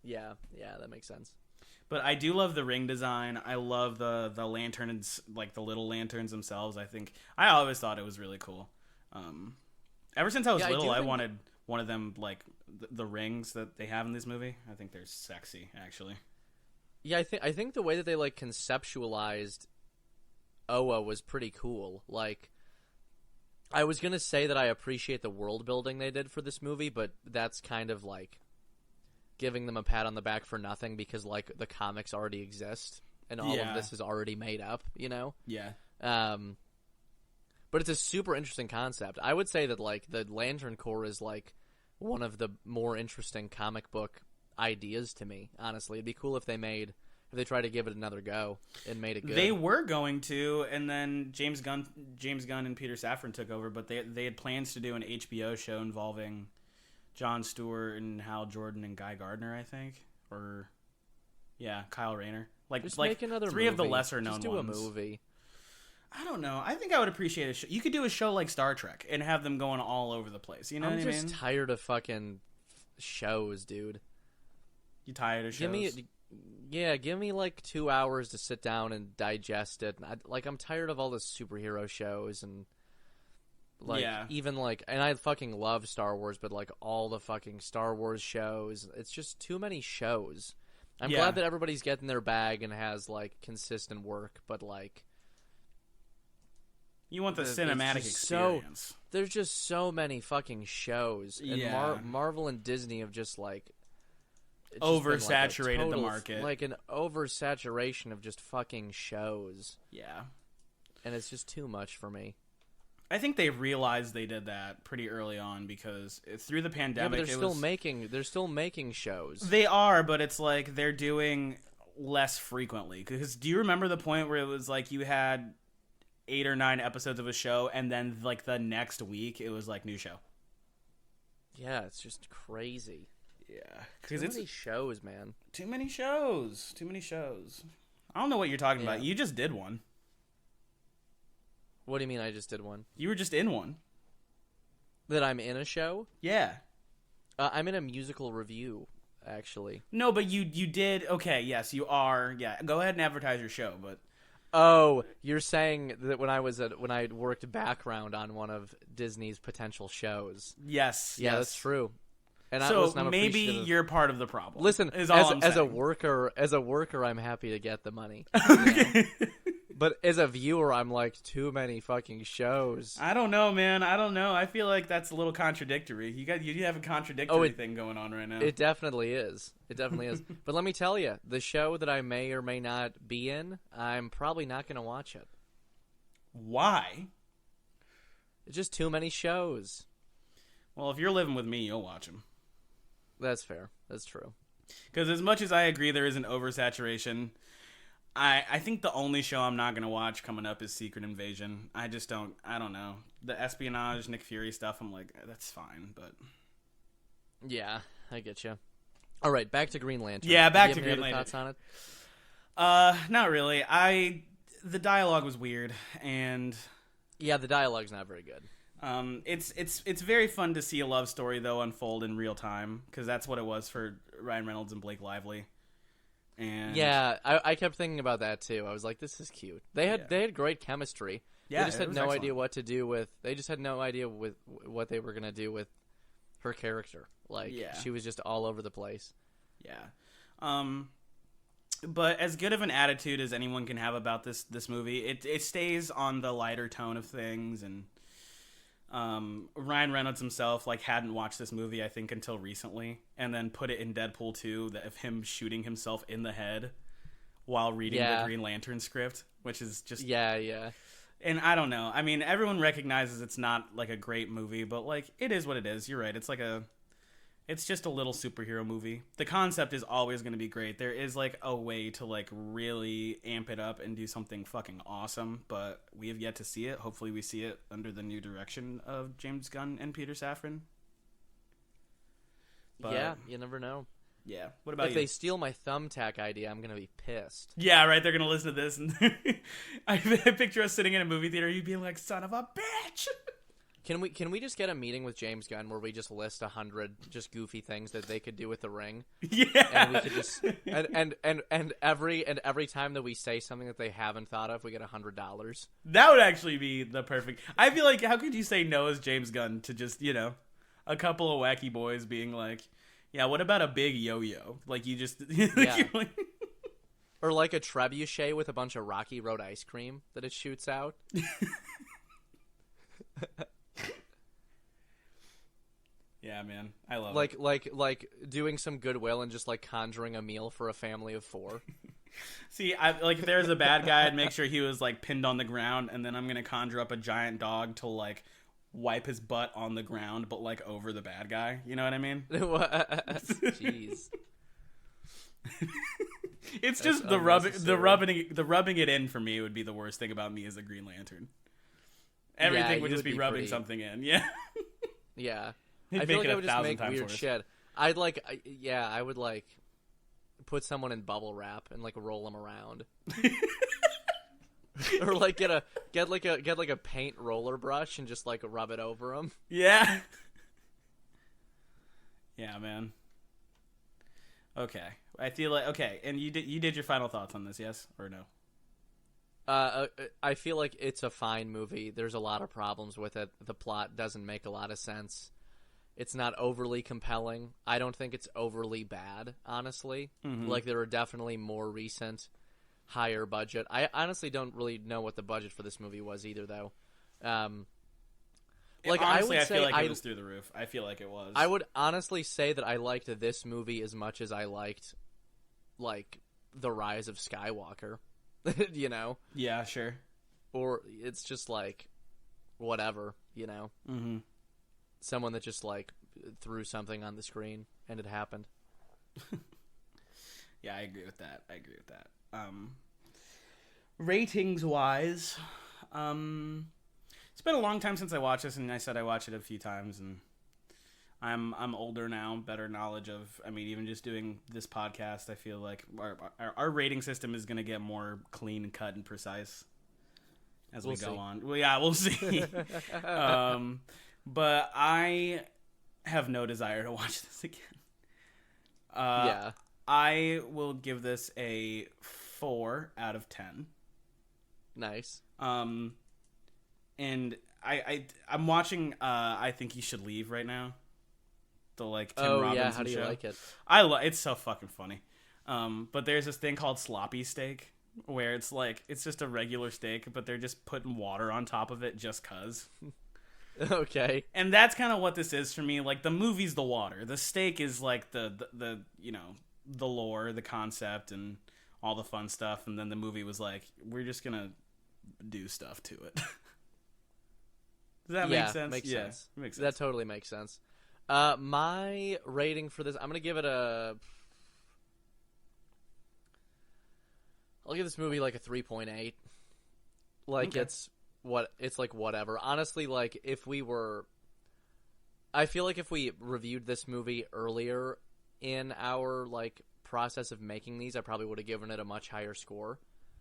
Yeah, that makes sense. But I do love the ring design. I love the lanterns, like the little lanterns themselves. I always thought it was really cool. Ever since I was little, I wanted one of them, like the rings that they have in this movie. I think they're sexy, actually. Yeah, I think the way that they like conceptualized Oa was pretty cool. Like, I was gonna say that I appreciate the world building they did for this movie, but that's kind of like giving them a pat on the back for nothing, because like the comics already exist and all of this is already made up, you know? Yeah. But it's a super interesting concept. I would say that like the Lantern Corps is like one of the more interesting comic book ideas to me. Honestly, it'd be cool if they tried to give it another go and made it good. They were going to, and then James Gunn and Peter Safran took over, but they had plans to do an HBO show involving Jon Stewart and Hal Jordan and Guy Gardner, I think, or Kyle Rayner. Like just make another three movie. of the lesser known ones. Just do ones. a movie. I don't know. I think I would appreciate a show. You could do a show like Star Trek and have them going all over the place. You know what I mean? I'm just tired of fucking shows, dude. You tired of shows? Give me like 2 hours to sit down and digest it. I'm tired of all the superhero shows and even like, and I fucking love Star Wars, but like all the fucking Star Wars shows, it's just too many shows. I'm glad that everybody's getting their bag and has like consistent work, but like, you want the cinematic experience. There's just so many fucking shows. And Marvel and Disney have just like oversaturated the market. Like an oversaturation of just fucking shows. Yeah. And it's just too much for me. I think they realized they did that pretty early on, because through the pandemic, but they're still making shows. They are, but it's like they're doing less frequently. Because do you remember the point where it was like you had 8 or 9 episodes of a show, and then like the next week it was like new show? Yeah, it's just crazy. Yeah, because it's too many shows, man. Too many shows. I don't know what you're talking about. You just did one. What do you mean I just did one? You were just in one. That I'm in a show? Yeah. I'm in a musical review, actually. No, but you did. Okay, yes, you are. Yeah, go ahead and advertise your show, but. Oh, you're saying that when I worked background on one of Disney's potential shows. Yes. Yeah, that's true. And so maybe you're part of the problem. Listen, is all I'm as saying. a worker, I'm happy to get the money. Okay. But as a viewer, I'm like, too many fucking shows. I don't know, man. I don't know. I feel like that's a little contradictory. You have a contradictory thing going on right now. It definitely is. But let me tell you, the show that I may or may not be in, I'm probably not going to watch it. Why? It's just too many shows. Well, if you're living with me, you'll watch them. That's fair. That's true. Because as much as I agree there is an oversaturation, I think the only show I'm not going to watch coming up is Secret Invasion. I don't know. The espionage, Nick Fury stuff, I'm like, that's fine, but. Yeah, I get you. All right, back to Green Lantern. Yeah, back to Green Green Lantern. Thoughts on it? Not really. The dialogue was weird, and. Yeah, the dialogue's not very good. It's very fun to see a love story though unfold in real time, because that's what it was for Ryan Reynolds and Blake Lively. And yeah, I kept thinking about that too. I was like, this is cute. They had great chemistry. Yeah, they just had no idea what to do with. They just had no idea with what they were gonna do with her character. Like, she was just all over the place. Yeah. But as good of an attitude as anyone can have about this movie, it stays on the lighter tone of things, and Ryan Reynolds himself like hadn't watched this movie, I think, until recently, and then put it in Deadpool 2 that of him shooting himself in the head while reading the Green Lantern script, which is just Yeah. And I don't know. I mean, everyone recognizes it's not like a great movie, but like it is what it is. You're right. It's just a little superhero movie. The concept is always going to be great. There is like a way to like really amp it up and do something fucking awesome, but we have yet to see it. Hopefully we see it under the new direction of James Gunn and Peter Safran. But, yeah, you never know. Yeah. What about if you? they steal my thumbtack idea, I'm gonna be pissed. Yeah, right. They're gonna listen to this, and I picture us sitting in a movie theater. You'd be like, "Son of a bitch!" Can we just get a meeting with James Gunn where we just list 100 just goofy things that they could do with the ring? Yeah, and we could just and every time that we say something that they haven't thought of, we get $100. That would actually be the perfect. I feel like how could you say no as James Gunn to just a couple of wacky boys being like, yeah, what about a big yo-yo? Like you just Yeah. Or like a trebuchet with a bunch of Rocky Road ice cream that it shoots out. Yeah, man, I love it. Like doing some goodwill and just like conjuring a meal for a family of 4. See, if there's a bad guy, I'd make sure he was like pinned on the ground, and then I'm gonna conjure up a giant dog to like wipe his butt on the ground, but like over the bad guy. You know what I mean? Jeez. It's just the rubbing it in for me would be the worst thing about me as a Green Lantern. Everything would just be rubbing something in. Yeah. Yeah. He'd I feel make like it I would just 1,000 make times weird worse. shit. I would like put someone in bubble wrap and like roll them around. Or like get a paint roller brush and just like rub it over them. Yeah. Yeah, man. Okay. I feel like and you did your final thoughts on this, yes or no? I feel like it's a fine movie. There's a lot of problems with it. The plot doesn't make a lot of sense. It's not overly compelling. I don't think it's overly bad, honestly. Mm-hmm. Like, there are definitely more recent, higher budget. I honestly don't really know what the budget for this movie was either, though. Honestly, I feel like it was through the roof. I feel like it was. I would honestly say that I liked this movie as much as I liked, like, The Rise of Skywalker. You know? Yeah, sure. Or it's just like, whatever, you know? Mm-hmm. Someone that just, like, threw something on the screen, and it happened. Yeah, I agree with that. Ratings-wise, it's been a long time since I watched this, and I said I watched it a few times, and I'm older now, better knowledge of, I mean, even just doing this podcast, I feel like our rating system is going to get more clean, cut, and precise as we go on. Well, yeah, we'll see. But I have no desire to watch this again. Yeah. I will give this a 4 out of 10. Nice. And I'm watching I Think You Should Leave right now. The like Tim Robinson yeah, how do you show. like it? It's so fucking funny. But there's this thing called sloppy steak where it's like it's just a regular steak, but they're just putting water on top of it just cuz. Okay. And that's kind of what this is for me. Like the movie's the water. The steak is like the you know, the lore, the concept and all the fun stuff, and then the movie was like we're just going to do stuff to it. Does that make sense? Makes sense. Makes sense. That totally makes sense. My rating for this, I'm gonna give it I'll give this movie like a 3.8. Like Okay. it's like whatever. Honestly, like I feel like if we reviewed this movie earlier in our like process of making these, I probably would have given it a much higher score.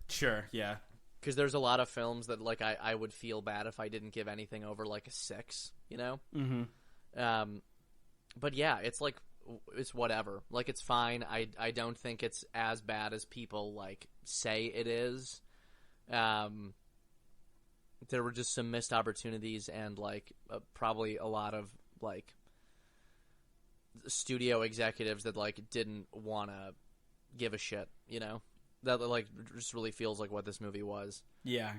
Sure, yeah. Because there's a lot of films that like I would feel bad if I didn't give anything over like a 6, you know? Mm-hmm. But yeah, it's like it's whatever. Like it's fine. I don't think it's as bad as people like say it is. There were just some missed opportunities and like probably a lot of like studio executives that like didn't want to give a shit, you know? That like just really feels like what this movie was. Yeah.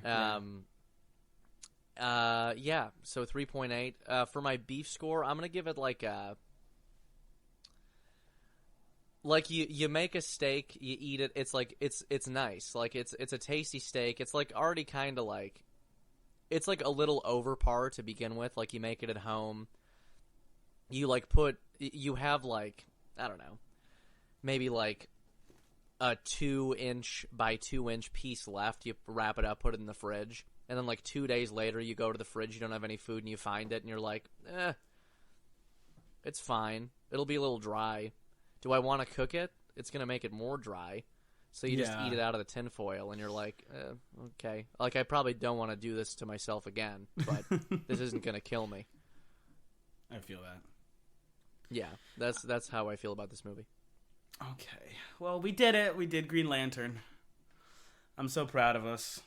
Yeah, so 3.8. For my beef score, I'm gonna give it like a... Like you make a steak, you eat it. It's like it's nice. Like it's a tasty steak. It's like already kind of like it's like a little over par to begin with. Like you make it at home. You have like I don't know, maybe like a 2-inch by 2-inch piece left. You wrap it up, put it in the fridge, and then like 2 days later, you go to the fridge. You don't have any food, and you find it, and you're like, it's fine. It'll be a little dry. Do I want to cook it? It's going to make it more dry. So you just eat it out of the tinfoil, and you're like, okay. Like, I probably don't want to do this to myself again, but this isn't going to kill me. I feel that. Yeah, that's how I feel about this movie. Okay. Well, we did it. We did Green Lantern. I'm so proud of us.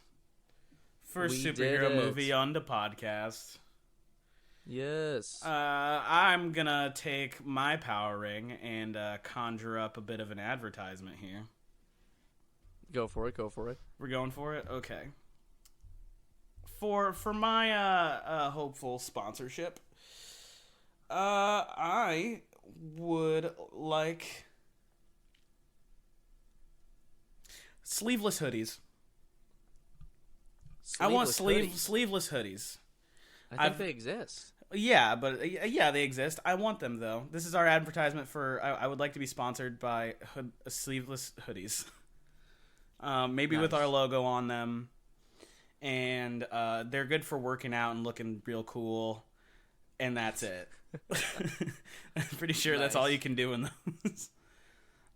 First superhero movie on the podcast. Yes. I'm gonna take my power ring and conjure up a bit of an advertisement here. Go for it. We're going for it? Okay. For my hopeful sponsorship, I would like sleeveless hoodies. I want sleeveless hoodies. I think they exist. Yeah, but yeah, they exist. I want them though. This is our advertisement for. I would like to be sponsored by sleeveless hoodies. Maybe with our logo on them, and they're good for working out and looking real cool, and that's it. I'm pretty sure that's all you can do in those.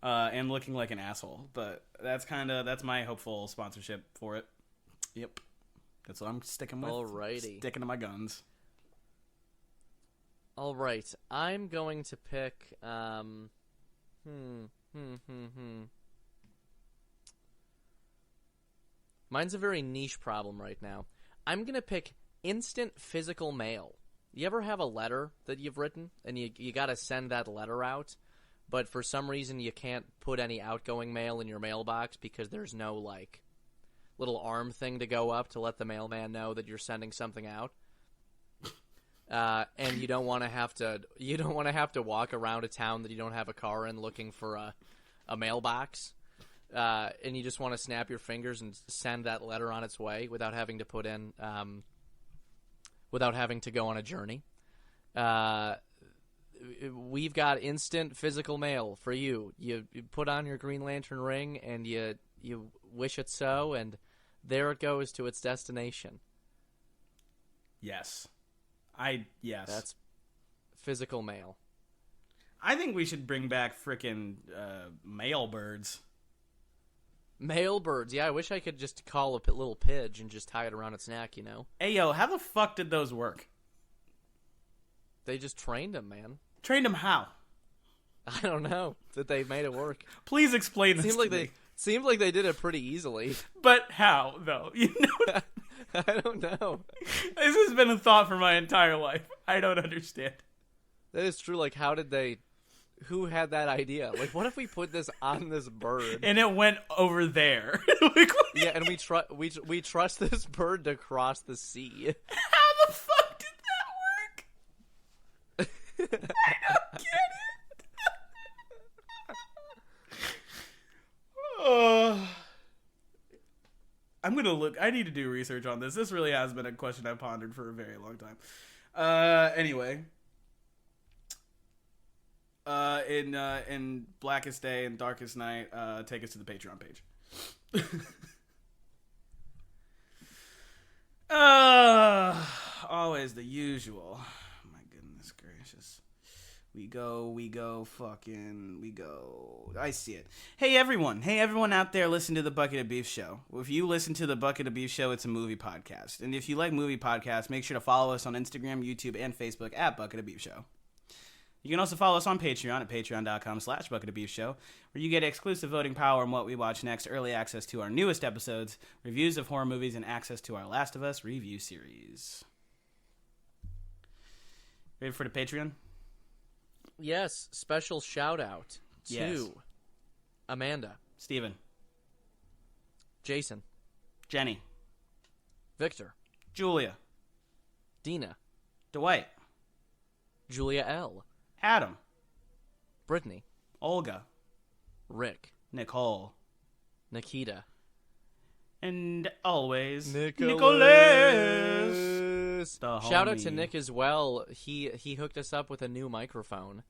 And looking like an asshole, but that's my hopeful sponsorship for it. Yep, that's what I'm sticking with. Alrighty, sticking to my guns. All right, I'm going to pick. Mine's a very niche problem right now. I'm gonna pick instant physical mail. You ever have a letter that you've written and you gotta send that letter out, but for some reason you can't put any outgoing mail in your mailbox because there's no like little arm thing to go up to let the mailman know that you're sending something out. And you don't want to have to walk around a town that you don't have a car in looking for a mailbox. And you just want to snap your fingers and send that letter on its way without having to put in, without having to go on a journey. We've got instant physical mail for you. You put on your Green Lantern ring and you wish it so, and there it goes to its destination. Yes. Yes. That's physical mail. I think we should bring back frickin' mail birds. Mail birds. Yeah, I wish I could just call a little pidge and just tie it around its neck, you know? Hey, yo, how the fuck did those work? They just trained them, man. Trained them how? I don't know that they made it work. Please explain this to me. Seemed like they did it pretty easily. But how, though? You know, I don't know. This has been a thought for my entire life. I don't understand. That is true. Like, how did they... Who had that idea? Like, what if we put this on this bird? And it went over there. Yeah, and we trust this bird to cross the sea. How the fuck did that work? I don't get it. I'm gonna look. I need to do research on this. This really has been a question I've pondered for a very long time. Anyway, in Blackest Day and Darkest Night, take us to the Patreon page. Always the usual. My goodness gracious. We go. I see it. Hey everyone out there, listen to the Bucket of Beef Show. If you listen to the Bucket of Beef Show, it's a movie podcast. And if you like movie podcasts, make sure to follow us on Instagram, YouTube, and Facebook at Bucket of Beef Show. You can also follow us on Patreon at patreon.com/bucketofbeefshow, where you get exclusive voting power on what we watch next, early access to our newest episodes, reviews of horror movies, and access to our Last of Us review series. Ready for the Patreon? Yes, special shout out to Amanda, Steven, Jason, Jenny, Victor, Julia, Dina, Dwight, Julia L, Adam, Brittany, Olga, Rick, Nicole, Nikita, and always Nicholas. The Shout out homie. to Nick as well. He hooked us up with a new microphone.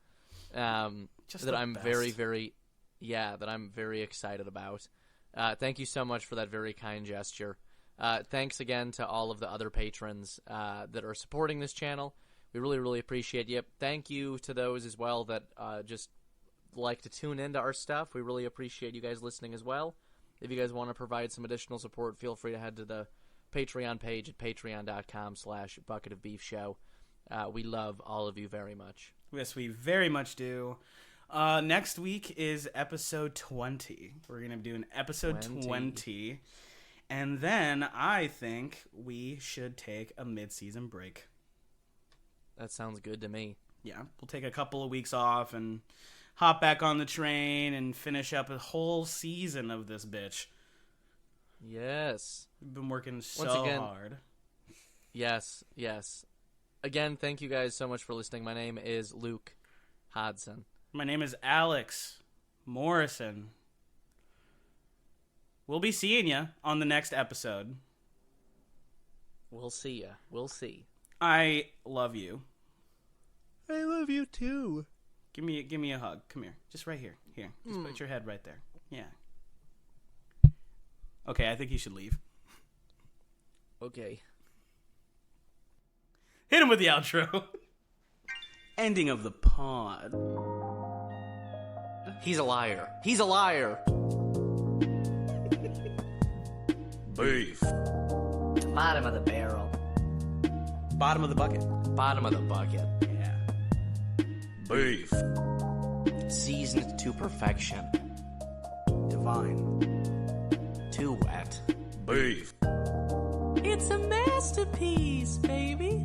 Just that the I'm best. that I'm very excited about. Thank you so much for that very kind gesture. Thanks again to all of the other patrons that are supporting this channel. We really, really appreciate you. Thank you to those as well that just like to tune into our stuff. We really appreciate you guys listening as well. If you guys want to provide some additional support, feel free to head to the Patreon page at patreon.com/bucketofbeefshow. We love all of you very much. Yes, we very much do. Next week is episode 20. We're going to be doing episode 20. And then I think we should take a mid-season break. That sounds good to me. Yeah, we'll take a couple of weeks off and hop back on the train and finish up a whole season of this bitch. Yes. We've been working so Once again, hard. Yes. Again, thank you guys so much for listening. My name is Luke Hodson. My name is Alex Morrison. We'll be seeing you on the next episode. We'll see ya. We'll see. I love you. I love you too. Give me a hug. Come here. Just right here. Here. Just put your head right there. Yeah. Okay, I think you should leave. Okay. Hit him with the outro. Ending of the pod. He's a liar. He's a liar. Beef. Bottom of the barrel. Bottom of the bucket. Bottom of the bucket. Yeah. Beef. Seasoned to perfection. Divine. Too wet. Beef. It's a masterpiece, baby.